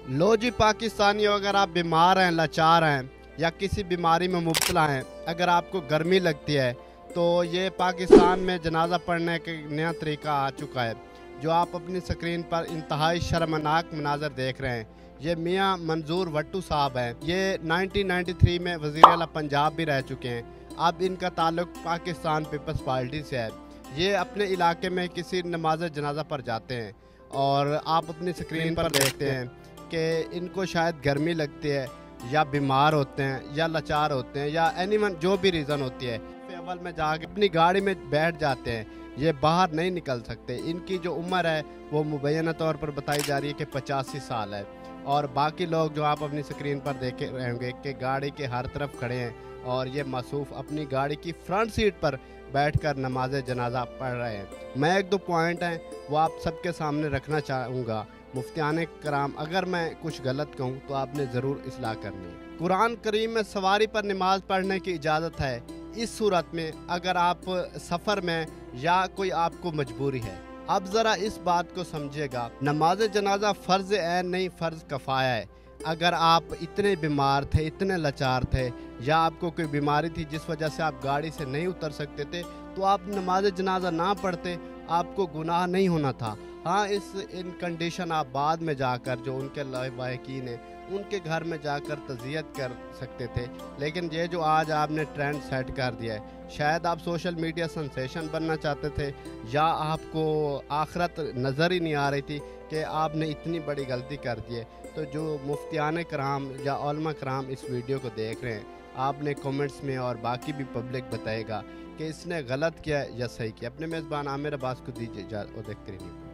लो जी पाकिस्तानियों, अगर आप बीमार हैं, लाचार हैं या किसी बीमारी में मुब्तला हैं, अगर आपको गर्मी लगती है तो ये पाकिस्तान में जनाजा पढ़ने का नया तरीका आ चुका है। जो आप अपनी स्क्रीन पर इंतहाई शर्मनाक मनाजर देख रहे हैं, ये मियां मंजूर भट्टू साहब हैं। ये 1993 में वज़ीर आला पंजाब भी रह चुके हैं। अब इनका ताल्लुक पाकिस्तान पीपल्स पार्टी से है। ये अपने इलाके में किसी नमाज जनाजा पर जाते हैं और आप अपनी स्क्रीन पर देखते हैं कि इनको शायद गर्मी लगती है या बीमार होते हैं या लाचार होते हैं या एनीवन जो भी रीज़न होती है, अव्वल में जाके अपनी गाड़ी में बैठ जाते हैं। ये बाहर नहीं निकल सकते। इनकी जो उम्र है वो मुबैना तौर पर बताई जा रही है कि 85 साल है। और बाकी लोग जो आप अपनी स्क्रीन पर देखे रहेंगे कि गाड़ी के हर तरफ खड़े हैं और ये मासूफ अपनी गाड़ी की फ्रंट सीट पर बैठकर नमाज जनाजा पढ़ रहे हैं। मैं एक दो पॉइंट हैं वो आप सबके सामने रखना चाहूँगा। मुफ्तियान कराम, अगर मैं कुछ गलत कहूँ तो आपने ज़रूर इस्लाह करनी है। कुरान करीम में सवारी पर नमाज पढ़ने की इजाज़त है इस सूरत में अगर आप सफ़र में या कोई आपको मजबूरी है। अब ज़रा इस बात को समझिएगा, नमाज जनाजा फ़र्ज़ ऐन नहीं, फ़र्ज़ कफ़ाया है। अगर आप इतने बीमार थे, इतने लाचार थे या आपको कोई बीमारी थी जिस वजह से आप गाड़ी से नहीं उतर सकते थे, तो आप नमाज जनाजा ना पढ़ते, आपको गुनाह नहीं होना था। हाँ, इन कंडीशन आप बाद में जाकर जो उनके लायकीन हैं उनके घर में जाकर तज़ियत कर सकते थे। लेकिन ये जो आज आपने ट्रेंड सेट कर दिया है, शायद आप सोशल मीडिया सेंसेशन बनना चाहते थे या आपको आखिरत नज़र ही नहीं आ रही थी कि आपने इतनी बड़ी गलती कर दी है। तो जो मुफ्तियान कराम या उलमा कराम इस वीडियो को देख रहे हैं, आपने कमेंट्स में और बाकी भी पब्लिक बताएगा कि इसने गलत किया या सही किया। अपने मेज़बान आमिर अब्बास को दीजिए इजाज़त और देखते रहिए।